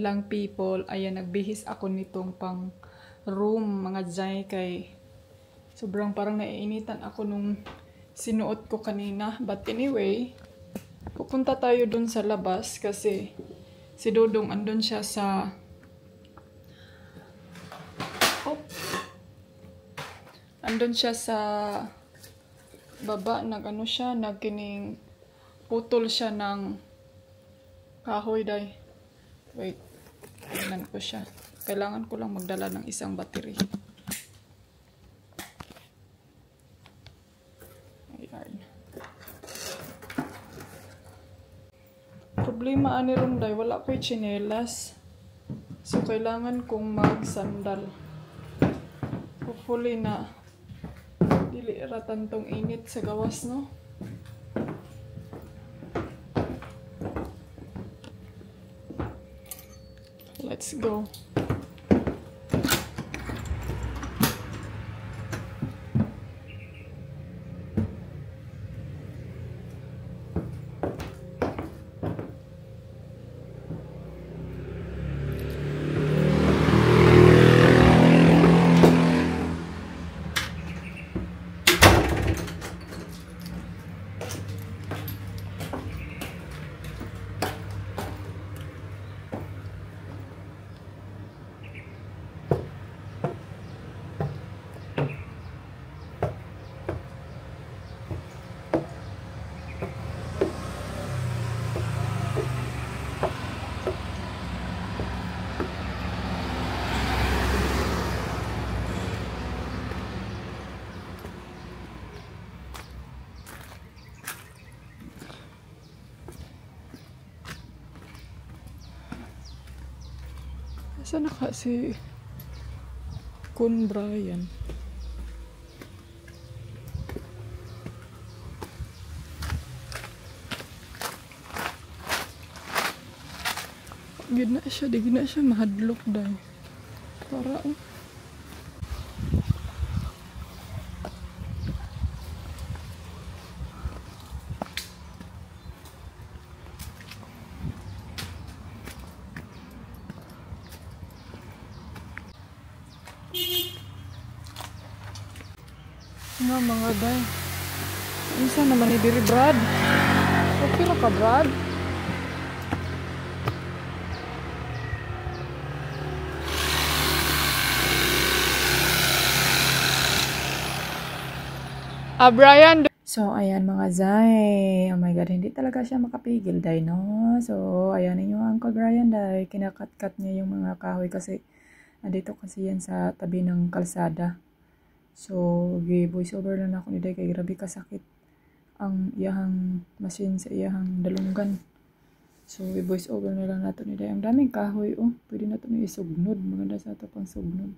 lang people. Ayan, nagbihis ako nitong pang room mga jay kay sobrang parang naiinitan ako nung sinuot ko kanina. But anyway, pupunta tayo dun sa labas kasi si Dodong andun siya sa andun siya sa baba, nag-ano siya, nagkining putol siya ng kahoy day. Wait, tingnan ko siya. Kailangan ko lang magdala ng isang battery. Ayan. Problema ani ron day, wala ko'y tsinelas. So, kailangan kong mag-sandal. Hopefully na dili ratan tong init sa gawas, no? Let's go. Saan naka si Kun Brian? Gina siya, di gina siya mahadlok dahil. Para nga mga day. Isa naman ni diri Brad. Okay ra ka Brad? Brian. So, ayan mga zay. Oh my God, hindi talaga siya makapigil, day, no? So, ayan ninyo Uncle Brian, day. Kinakat-kat niya yung mga kahoy kasi nandito kasi yan sa tabi ng kalsada. So, voice over lang ako ni day kay grabe kasakit ang iyahang machine sa iyahang dalunggan. So, voice over na lang nato ni day. Ang daming kahoy, oh. Pwede na ito na isugnod. Maganda sa ito pang sugnod.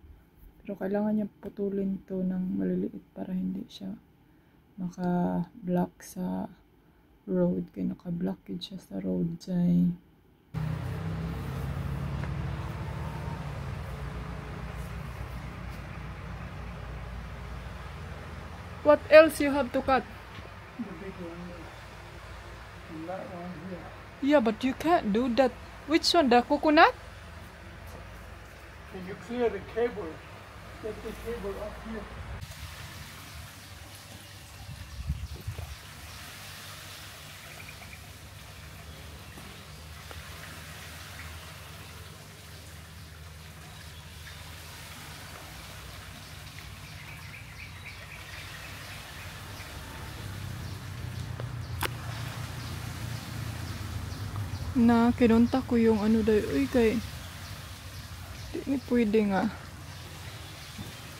Pero kailangan niya putulin to ng maliliit para hindi siya naka-block sa road. Kaya naka-blockage siya sa road dyan. What else you have to cut? The big one. And that one here. Yeah, but you can't do that. Which one? The coconut? Can you clear the cable? Get the cable up here. Na kinunta ko yung ano daw, uy kay di ni pwede nga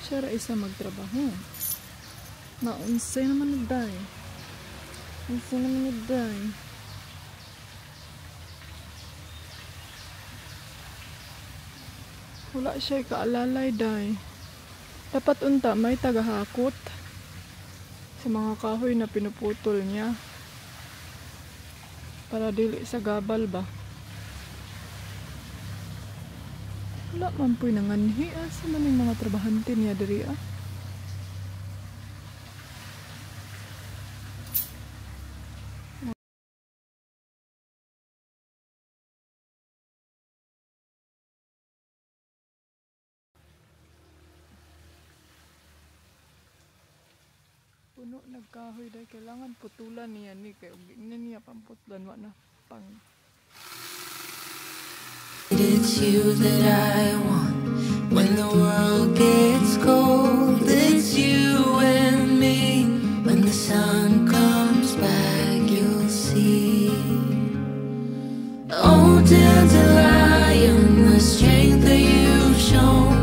siya ra isa magtrabaho. Naunsay naman ni day. Unsay naman ni day. Wala siya kaalalay day. Dapat unta may tagahakot sa mga kahoy na pinuputol niya. Para dili sa gabal ba? Wala man po'y nanganhi. Asa man yung mga trabahante niya diri ah? puno nagkahoy dahil kailangan putulan niya ni kaya hindi niya pamputlan wa na pang. It's you that I want when the world gets cold. It's you and me. When the sun comes back, you'll see. Oh, dandelion, the strength that you've shown,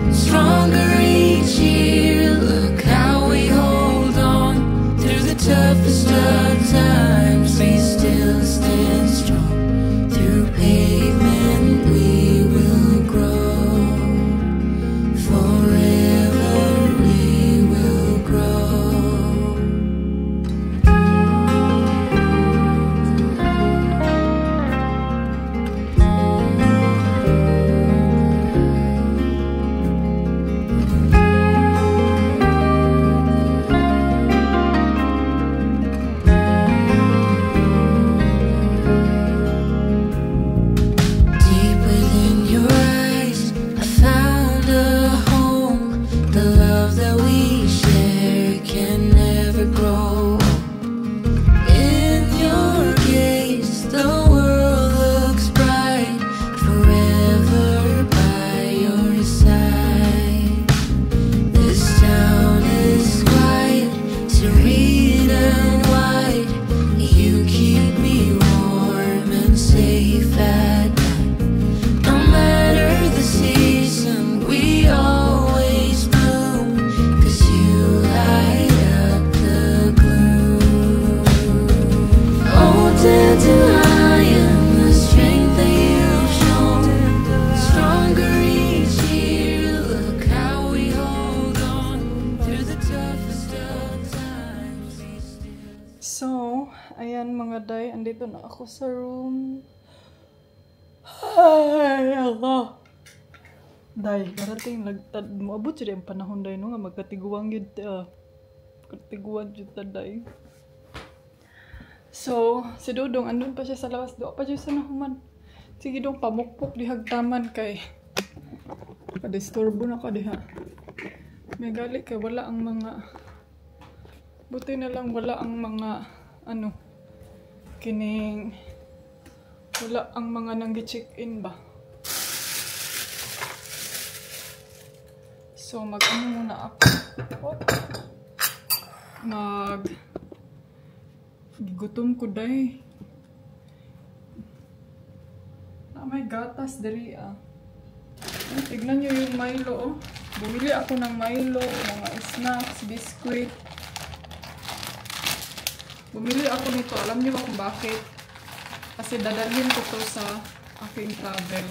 stronger each year. Look how we hold on through the toughest of times. We still stand strong through pavement. We will grow forever. We will grow. Deep within your eyes, I found a home. The love that we share can never grow. In your gaze, the world looks bright, forever by your side. This town is quiet, serene and wide. You keep me warm and safe at night. No matter the season, we always bloom, 'cause you light up the gloom. Oh, dandelion, the strength that you've shown, stronger each year. Look how we hold on through the toughest of times. We still. So, ayan mga day, andito na ako sa room. Ay, ako. Day, darating lagtad mo. Abot siya yung panahon day no nga magkatiguan yun. Katiguan yun ta day. So, si Dudong, andun pa siya sa lawas. Doon pa siya sa nahuman. Sige dong, pamukpok di hagtaman kay. Kadisturbo na ka diha. May gali kay wala ang mga. Buti na lang wala ang mga ano. Kining. Wala ang mga nanggi-check-in ba. So, mag-ano muna ako. Gigutom ko day. May gatas dali ah. Tignan nyo yung Milo oh. Bumili ako ng Milo, mga snacks, biskuit. Bumili ako nito. Alam nyo ba kung bakit? Kasi dadalhin ko to sa aking travel.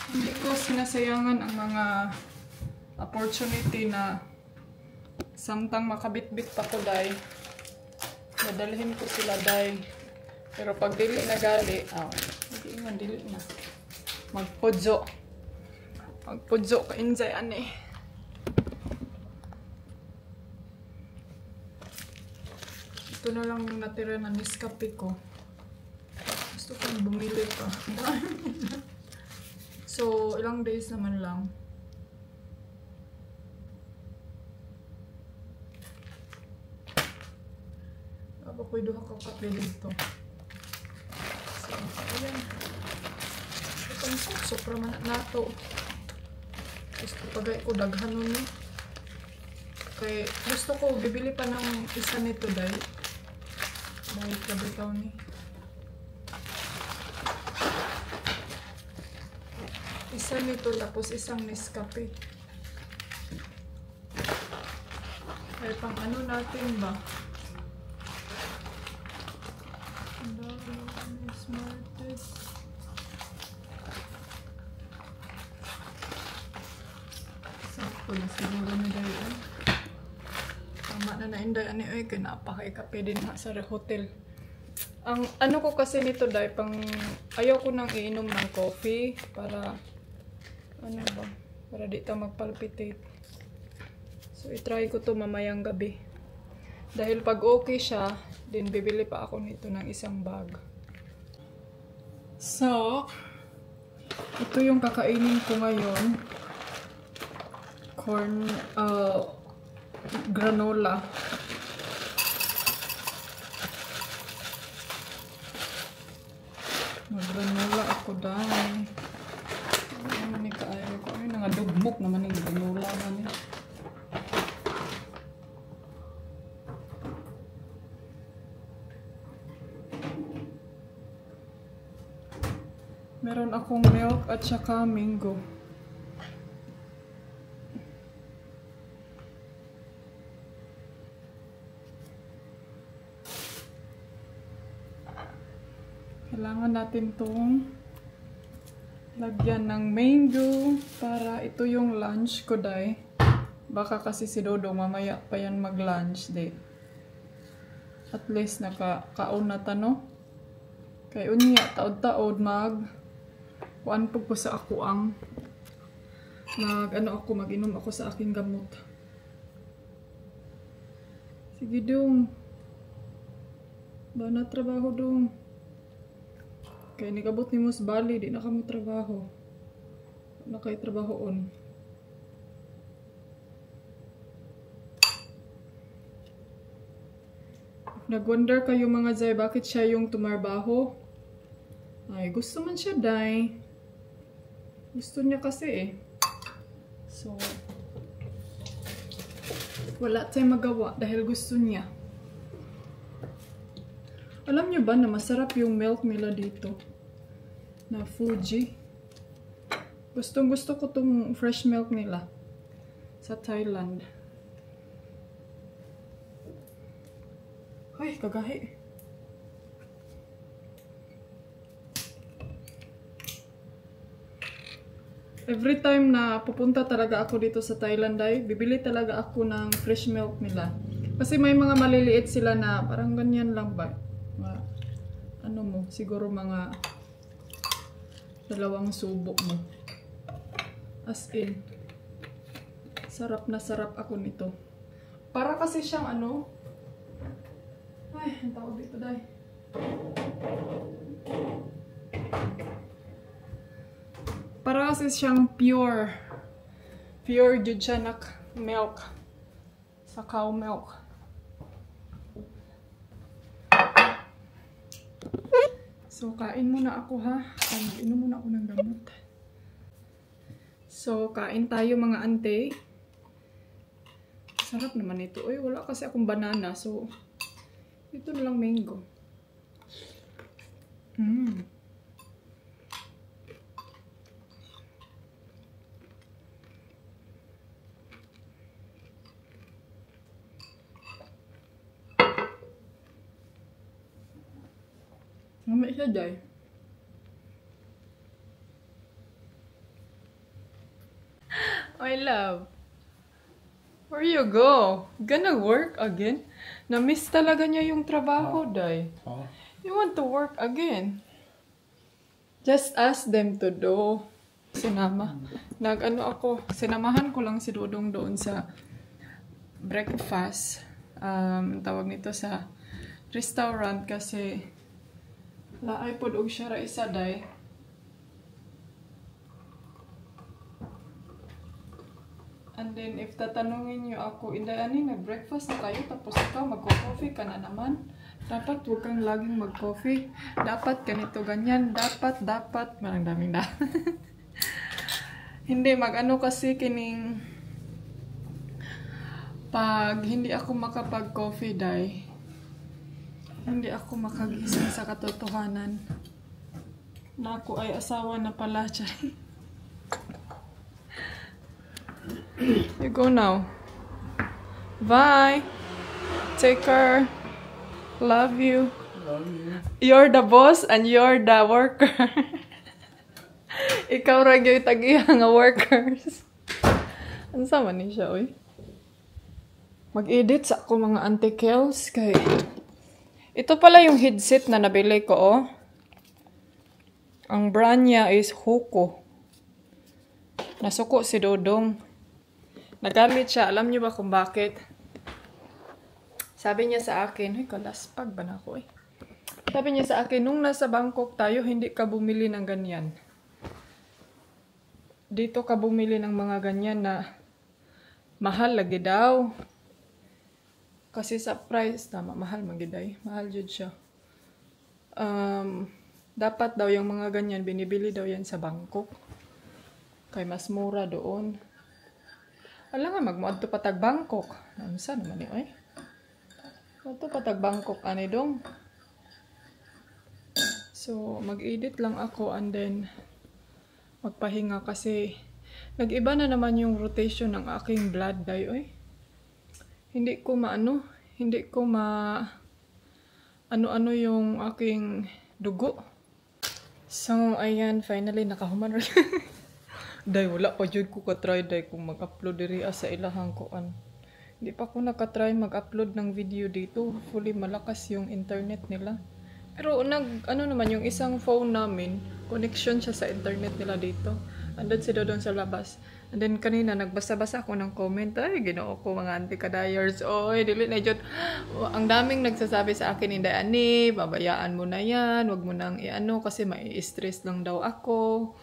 Hindi ko sinasayangan ang mga opportunity na samtang makabitbit pa ko day. Dadalhin ko sila day. Pero pag dili na gali, hindi man dili na. Magpudyo ka injay ani. Ito na lang yung natira na Nescafe ko. Gusto kong bumili pa. So, ilang days naman lang. Ako'y duha ka kape dito. So, ayan. Itong sopra man nato. Gusto pagay ko daghan nun eh. Kaya gusto ko bibili pa ng isa nito dahil. Dahil kabitaw ni. Isa nito tapos isang Nescafe. Kaya pang ano natin ba? Smartest. Sakto na siguro na dahil. Tama na na inday ani oy kay napakay kape din ha sa hotel. Ang ano ko kasi nito dahil pang ayaw ko nang iinom ng coffee para ano ba? Para di ta magpalpitate. So i-try ko to mamayang gabi. Dahil pag okay siya, din bibili pa ako nito ng isang bag. So, ito yung kakainin ko ngayon. Corn, granola. Mag-granola ako dahil. Ano naman ni kaayo ko. Ay, nangadugmok naman yung granola man eh. Meron akong milk at saka mango. Kailangan natin itong lagyan ng mango para ito yung lunch ko day. Baka kasi si Dodong mamaya pa yan mag-lunch day. At least nakakaon na tano. Kaya unya taod-taod kuan po sa ako ang mag-inom ako sa aking gamot. Sige dong. Ba na trabaho dong. Kaya nigabot ni Mus Bali, di na kamo trabaho. Na kay trabahoon. Nag-wonder kayo mga Zay, bakit siya yung tumarbaho? Ay, gusto man siya, day. Gusto niya kasi eh. So, wala tayong magawa dahil gusto niya. Alam niyo ba na masarap yung milk nila dito? Na Fuji. Gustong gusto ko tong fresh milk nila sa Thailand. Ay, kagahi. Every time na pupunta talaga ako dito sa Thailand ay bibili talaga ako ng fresh milk nila. Kasi may mga maliliit sila na parang ganyan lang ba? Ano mo, siguro mga 2 subok mo. As in, sarap na sarap ako nito. Para kasi siyang ano, ay, ang tawag dito day. Para kasi siyang pure Jujanak milk. Sa cow milk. So, kain muna ako ha. Inom muna ako ng gamot. So, kain tayo mga ante. Sarap naman ito. Uy, wala kasi akong banana. So, ito na lang mango. Mamaya siya, Jai. My love. Where you go? Gonna work again? Na-miss talaga niya yung trabaho, Day. You want to work again? Just ask them to do. Sinamahan ko lang si Dodong doon sa breakfast. Tawag nito sa restaurant kasi laay po og siya ra isa day. And then if tatanungin niyo ako, Inday ani nag-breakfast na kayo tapos ikaw magko-coffee ka na naman. Dapat huwag kang laging mag-coffee. Dapat ganito ganyan. Dapat marang daming da. Hindi mag-ano kasi kining pag hindi ako makapag-coffee day. Hindi ako makagising sa katotohanan na ako ay asawa na pala siya. You go now. Bye. Take care. Love you. Love you. You're the boss and you're the worker. Ikaw ra gyud tagiya nga workers. Unsa man ni siya oy? Mag-edit sa ako mga antikels kay ito pala yung headset na nabili ko, oh. Ang brand niya is Huko. Nasuko si Dodong. Nagamit siya. Alam niyo ba kung bakit? Sabi niya sa akin, huy, kalaspag ba na ako eh. Sabi niya sa akin, nung nasa Bangkok tayo, hindi ka bumili ng ganyan. Dito ka bumili ng mga ganyan na mahal lagi daw. Kasi sa price, tama, mahal magiday. Mahal jud siya. Dapat daw yung mga ganyan, binibili daw yan sa Bangkok. Kay mas mura doon. Alam nga, magmuad to patag Bangkok. Saan naman yun eh? Ito patag Bangkok, ani dong. So, mag-edit lang ako and then magpahinga kasi nag-iba na naman yung rotation ng aking blood dye, oy. Hindi ko ano-ano yung aking dugo. So, ayan, finally nakahuman rin. Day, wala pa jud ko ka-try day kung mag-upload diri sa ilahang kuan. Hindi pa ako nakatry mag-upload ng video dito. Fully malakas yung internet nila. Pero ano naman, yung isang phone namin, connection siya sa internet nila dito. Andun si Dodong sa labas. And then kanina, nagbasa-basa ako ng comment. Ay, ginoo ko mga anti-kadayers. Oy, dili na jud. Ang daming nagsasabi sa akin, hindi ani, babayaan mo na yan. Wag mo nang i-ano kasi mai-stress lang daw ako.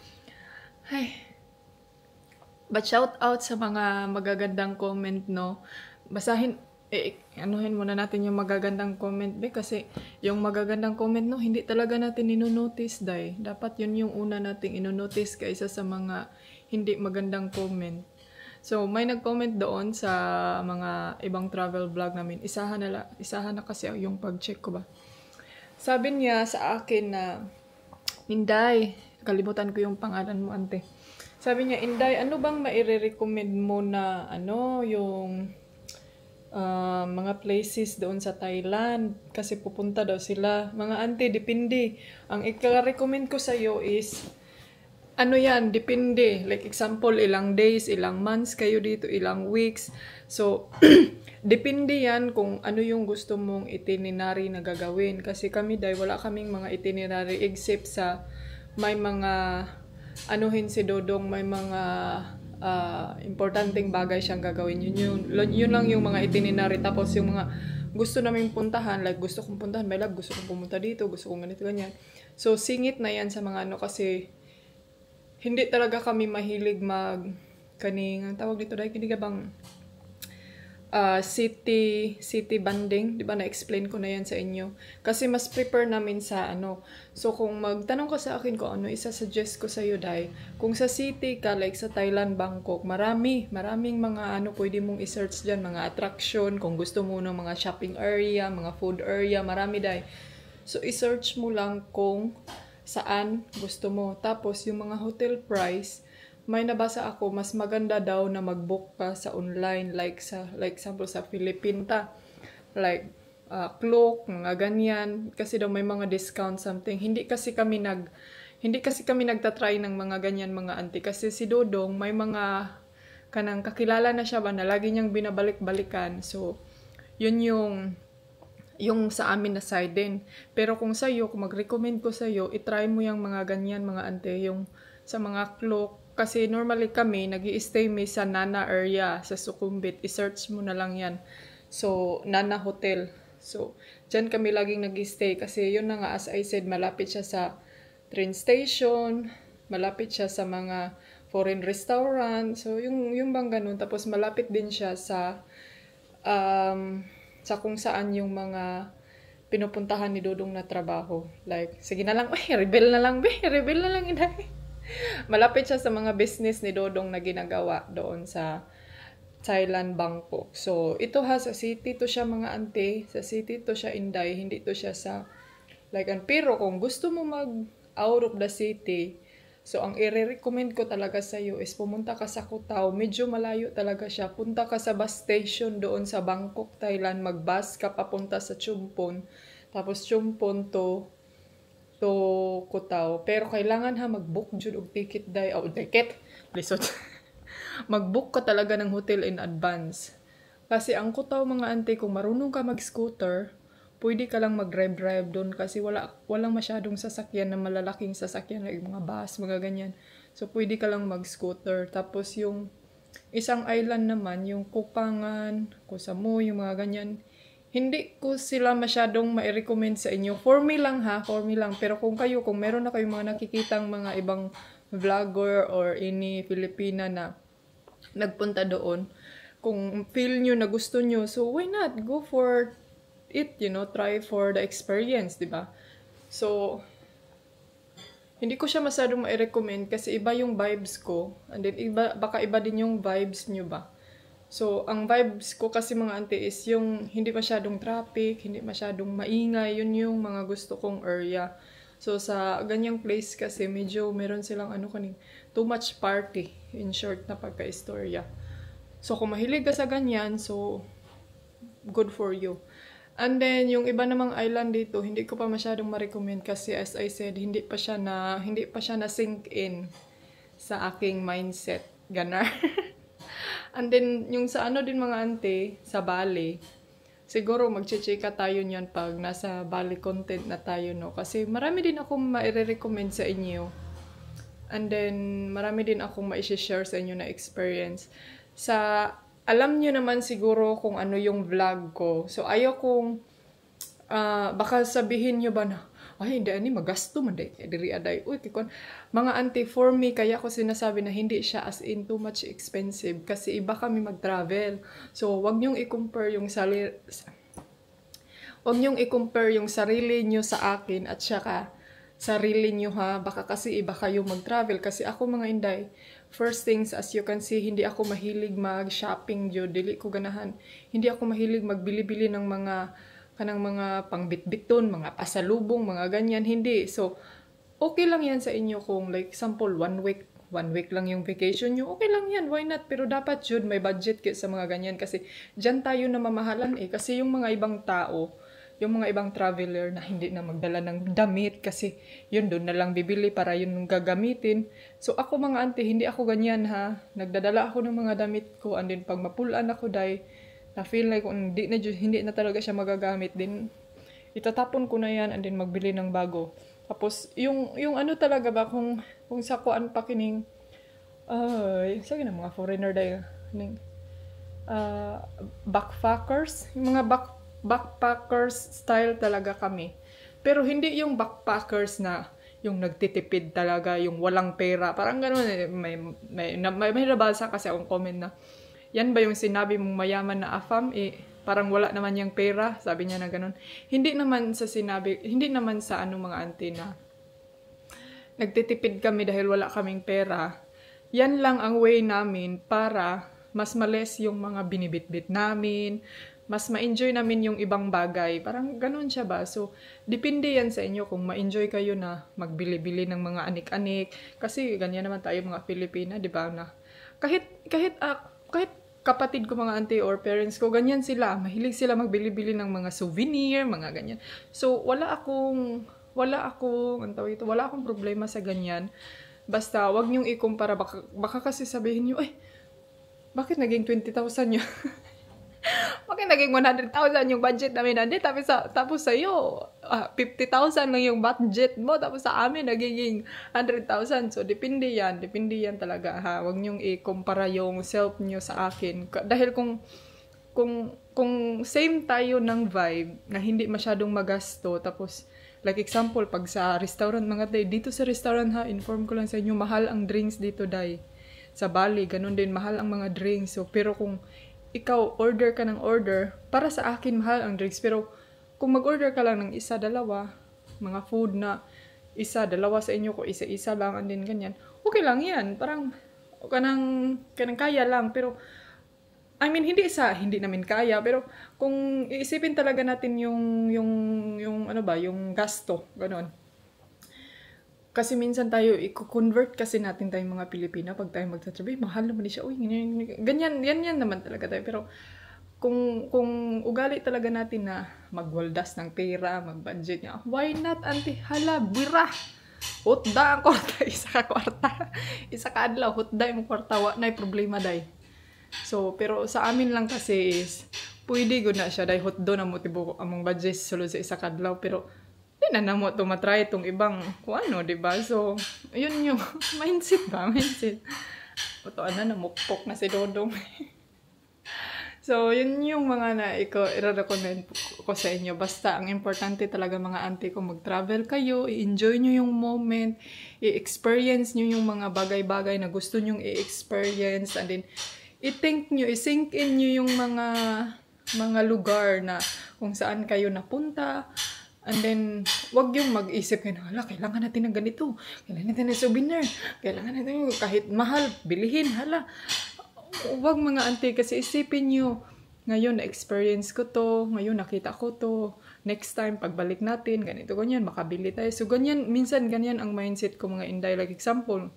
Ay. But shout out sa mga magagandang comment, no. Basahin, anuhin muna natin yung magagandang comment, kasi yung magagandang comment, no, hindi talaga natin inonotice, day. Dapat yun yung una nating inonotice kaysa sa mga hindi magandang comment. So, may nag-comment doon sa mga ibang travel vlog namin. Isahan na kasi yung pag-check ko ba. Sabi niya sa akin na, Inday, kalimutan ko yung pangalan mo, ante. Sabi niya, Inday, ano bang maire-recommend mo na, yung mga places doon sa Thailand? Kasi pupunta daw sila. Mga ante, depende. Ang ika-recommend ko sa'yo is, depende. Like example, ilang days, ilang months kayo dito, ilang weeks. So, depende yan kung ano yung gusto mong itinerary na gagawin. Kasi kami, dahil wala kaming mga itinerary except sa may mga anuhin si Dodong, may mga importanteng bagay siyang gagawin. Yun lang yung mga itinerary. Tapos yung mga gusto naming puntahan, like gusto kong puntahan, may love, gusto kong pumunta dito, gusto kong ganito, ganyan. So, singit na yan sa mga kasi hindi talaga kami mahilig ang tawag dito dahil hindi ka bang city banding, di ba, na-explain ko na yan sa inyo. Kasi mas prepare namin sa So, kung magtanong ka sa akin kung ano, isa-suggest ko sa iyo, dahil kung sa city ka, like sa Thailand, Bangkok, maraming mga pwede mong i-search dyan, mga attraction, kung gusto mo ng mga shopping area, mga food area, marami dahil. So, i-search mo lang kung saan gusto mo. Tapos, yung mga hotel price, may nabasa ako, mas maganda daw na mag-book ka sa online, like example sa Philippine like Klook, mga ganyan, kasi daw may mga discount something. Hindi kasi kami nagtatry ng mga ganyan, mga auntie, kasi si Dodong may mga kanang kakilala na siya ba na lagi niyang binabalik-balikan. So, yun yung sa amin na side din. Pero kung mag-recommend ko sa'yo, itry mo yung mga ganyan, mga ante, yung sa mga Klook. Kasi normally kami, nag-i-stay sa Nana area, sa Sukhumvit. I-search mo na lang yan. So, Nana Hotel. So, dyan kami laging nag-i-stay. Kasi yun na nga, as I said, malapit siya sa train station, malapit siya sa mga foreign restaurant. So, yung bang ganun. Tapos, malapit din siya sa kung saan yung mga pinupuntahan ni Dodong na trabaho. Like, sige na lang, rebel na lang, inay. Malapit siya sa mga business ni Dodong na ginagawa doon sa Thailand, Bangkok. So, ito sa city to siya, mga ante. Sa city to siya, Inday. Hindi to siya sa pero kung gusto mo out of the city, so ang i-recommend ko talaga sa iyo is pumunta ka sa Koh Tao. Medyo malayo talaga siya. Punta ka sa bus station doon sa Bangkok, Thailand. Mag-bus ka papunta sa Chumpon. Tapos Chumpon to Koh Tao. Pero kailangan mag-book jud og ticket lisod. Mag-book ka talaga ng hotel in advance. Kasi ang Koh Tao, mga ante, kung marunong ka mag-scooter, pwede ka lang mag-drive doon kasi walang masyadong sasakyan na malalaking sasakyan, like mga bus, mga ganyan. So, pwede ka lang mag-scooter. Tapos yung isang island naman, yung Koh Phangan, Koh Samui, yung mga ganyan, hindi ko sila masyadong ma-recommend sa inyo. For me lang ha, for me lang. Pero kung meron na kayong mga nakikitang mga ibang vlogger or any Filipina na nagpunta doon, kung feel nyo na gusto nyo, so why not? Go for it, you know, try for the experience, di ba? So, hindi ko siya masyadong ma-recommend kasi iba yung vibes ko. And then, baka iba din yung vibes nyo ba? So, ang vibes ko kasi mga auntie is yung hindi masyadong traffic, hindi masyadong maingay, yun yung mga gusto kong area. So, sa ganyang place kasi medyo meron silang too much party, in short na pagka-istorya. So, kung mahilig ka sa ganyan, so, good for you. And then, yung iba namang island dito, hindi ko pa masyadong ma-recommend kasi as I said, hindi pa siya na sink in sa aking mindset. Ganar. And then, yung sa din mga ante, sa Bali, siguro magche-checka tayo niyan pag nasa Bali content na tayo, no? Kasi marami din akong ma-recommend sa inyo. And then, marami din akong ma-share sa inyo na experience. Alam nyo naman siguro kung ano yung vlog ko. So, ayaw kong, baka sabihin nyo ba na, ay, hindi, magasto man, diri aday. Uy, kikon. Mga auntie, for me, kaya ko sinasabi na hindi siya as in too much expensive. Kasi iba kami mag-travel. So, wag nyong i-compare yung sarili nyo sa akin at saka sarili nyo ha. Baka kasi iba kayo mag-travel. Kasi ako mga inday, first things, as you can see, hindi ako mahilig mag-shopping dyo. Dili ko ganahan. Hindi ako mahilig magbili-bili ng mga pangbitbiton, mga pasalubong, mga ganyan. Hindi. So, okay lang yan sa inyo kung like example, 1 week lang yung vacation nyo. Okay lang yan. Why not? Pero dapat yun, may budget sa mga ganyan. Kasi dyan tayo na mamahalan eh. Kasi yung mga ibang tao, yung mga ibang traveler na hindi na magdala ng damit kasi yun doon na lang bibili para yun gagamitin. So ako mga auntie, hindi ako ganyan ha. Nagdadala ako ng mga damit ko and then pag mapulaan ako na feel like hindi na talaga siya magagamit din, itatapon ko na yan and then magbili ng bago. Tapos yung talaga ba kung sa kuan pa kining sa mga foreigner dahil backpackers, yung mga backpackers style talaga kami. Pero hindi yung backpackers na yung nagtitipid talaga, yung walang pera. Parang gano'n, may nabasa kasi akong comment na, yan ba yung sinabi mong mayaman na afam? Parang wala naman yung pera. Sabi niya na gano'n. Hindi naman sa mga auntie na nagtitipid kami dahil wala kaming pera. Yan lang ang way namin para mas males yung mga binibitbit namin, mas ma-enjoy namin yung ibang bagay. Parang ganun siya ba? So, depende yan sa inyo kung ma-enjoy kayo na magbili-bili ng mga anik-anik. Kasi ganyan naman tayo mga Pilipina, di ba? Na kahit kapatid ko mga auntie or parents ko, ganyan sila. Mahilig sila magbili-bili ng mga souvenir, mga ganyan. So, wala akong problema sa ganyan. Basta, wag niyong ikumpara. Baka kasi sabihin niyo, bakit naging 20,000 yun? Bakit naging 100,000 yung budget namin nandito? Tapos sa'yo, 50,000 lang yung budget mo. Tapos sa amin, nagiging 100,000. So, depende yan. Depende yan talaga, ha? Huwag niyong ikumpara yung self niyo sa akin. Dahil kung same tayo ng vibe, na hindi masyadong magasto, tapos, like example, pag sa restaurant, mga day, dito sa restaurant, ha, inform ko lang sa inyo, mahal ang drinks dito, day. Sa Bali, ganun din, mahal ang mga drinks. So, pero kung ikaw, order ka ng order, para sa akin, mahal ang drinks. Pero, kung mag-order ka lang ng isa, dalawa, mga food na dalawa sa inyo, kung isa-isa lang, and then ganyan, okay lang yan. Parang, kanang kaya lang. Pero, I mean, hindi namin kaya. Pero, kung iisipin talaga natin yung gasto, ganun. Kasi minsan tayo, i-convert kasi natin tayong mga Pilipina pag tayo magtatrabaho. Mahal naman siya. Uy, ganyan, yan naman talaga tayo. Pero kung ugali talaga natin na magwaldas ng pera, mag-budget niya, why not, auntie? Hala, bira! Hutda ang kwarta, isa ka kwarta. Isa ka adlaw, hutda yung kwarta, wa na problema day. So, pero sa amin lang kasi is, pwede ko na siya, dahil hutdo na mo tibo among budget sulod sa isa ka adlaw. Pero, hindi na mo tumatry itong ibang kung ano, diba? So, yun yung mindset ba? Mindset. Ito, namukpok na si Dodong. So, yun yung mga i-recommend ko sa inyo. Basta, ang importante talaga mga auntie ko, mag-travel kayo, i-enjoy nyo yung moment, i-experience nyo yung mga bagay-bagay na gusto nyo i-experience, and then, i-think nyo, i-sink in nyo yung mga lugar na kung saan kayo napunta. And then, wag yung mag-isip kayo na, kailangan natin ng ganito, kailangan natin ng souvenir, kailangan natin kahit mahal, bilihin, Wag mga auntie, kasi isipin nyo, ngayon na-experience ko to, ngayon nakita ko to, next time pagbalik natin, ganito, ganyan, makabili tayo. So ganyan, minsan ganyan ang mindset ko mga Inday. Like example,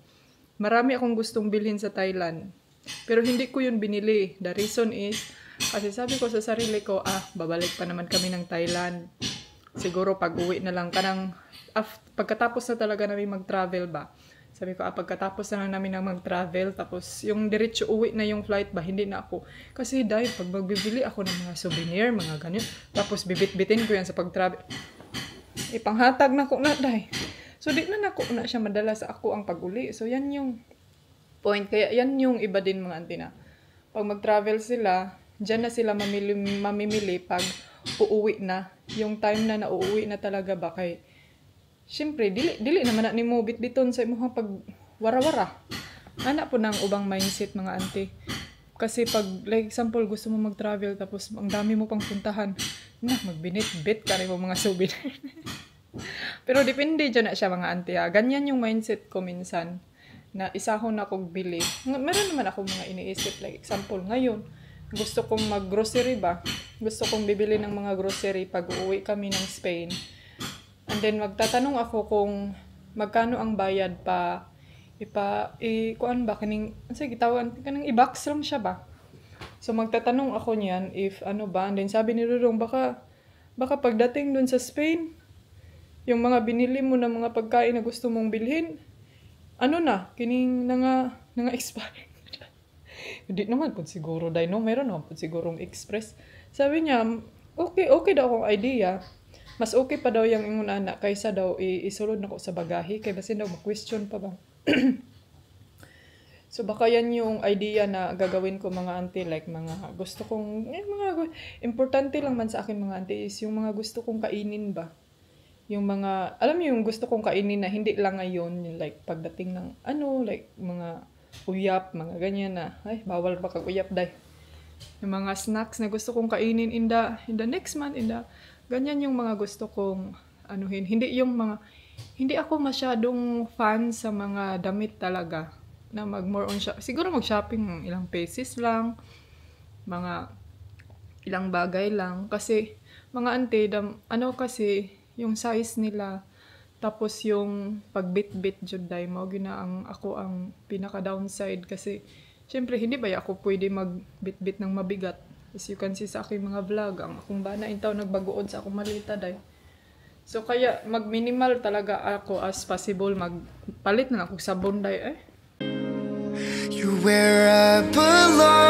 marami akong gustong bilhin sa Thailand, pero hindi ko yun binili. The reason is, kasi sabi ko sa sarili ko, babalik pa naman kami ng Thailand. Siguro pag-uwi na lang, pagkatapos na talaga namin mag-travel ba. Sabi ko, pagkatapos na lang namin na mag-travel, tapos yung diretso uwi na yung flight ba, hindi na ako. Kasi dahil pag magbibili ako ng mga souvenir, mga ganyan, tapos bibit-bitin ko yan sa pag-travel. Ipanghatag na ko na dahil. So di na ako na siya madala sa ako ang pag-uli. So yan yung point. Kaya yan yung iba din mga auntie na. Pag mag-travel sila, dyan na sila mamimili pag uuwi na. Yung time na nauuwi na talaga ba kay siyempre, dili naman na ni mo bit-biton sa imong pag wara-wara. Ana po ng ubang mindset mga auntie. Kasi pag, like example, gusto mo mag-travel tapos ang dami mo pang puntahan, magbinit-bit ka rin mo mga souvenir. Pero depende dyan na siya mga auntie. Ganyan yung mindset ko minsan na isahon na akong bili. Meron naman ako mga iniisip. Like example, ngayon, gusto kong mag-grocery ba? Gusto kong bibili ng mga grocery pag uuwi kami ng Spain. And then, magtatanong ako kung magkano ang bayad pa, kuan ba, sige, tawag, kanang i-box lang siya ba? So, magtatanong ako niyan if ba, and then sabi ni Rurong, baka pagdating dun sa Spain, yung mga binili mo na mga pagkain na gusto mong bilhin, kining nga expire. Hindi naman po siguro, meron naman po sigurong express. Sabi niya, okay daw akong idea. Mas okay pa daw yung ingon anak kaysa daw isulod na ko sa bagahe kay basin daw ma-question pa ba. So baka yan yung idea na gagawin ko mga auntie, like mga gusto kong importante lang man sa akin mga auntie is yung mga gusto kong kainin ba. Yung mga alam niyo yung gusto kong kainin na hindi lang ngayon, yung like pagdating ng like mga uyap, mga ganyan na bawal pa kag uyap dai. Yung mga snacks na gusto kong kainin in the next month, ganyan yung mga gusto kong hindi ako masyadong fan sa mga damit talaga na more on siguro mag-shopping ilang pesos lang, mga ilang bagay lang kasi mga auntie kasi yung size nila tapos yung pagbit-bit jud dai mo gina ang pinaka downside kasi syempre hindi ba ako pwede magbit-bit ng mabigat. As you can see sa aking mga vlog, ang akong bana intaw nagbaguod sa akong malita day. So kaya mag-minimal talaga ako as possible, magpalit na ako sabon day You're where I belong.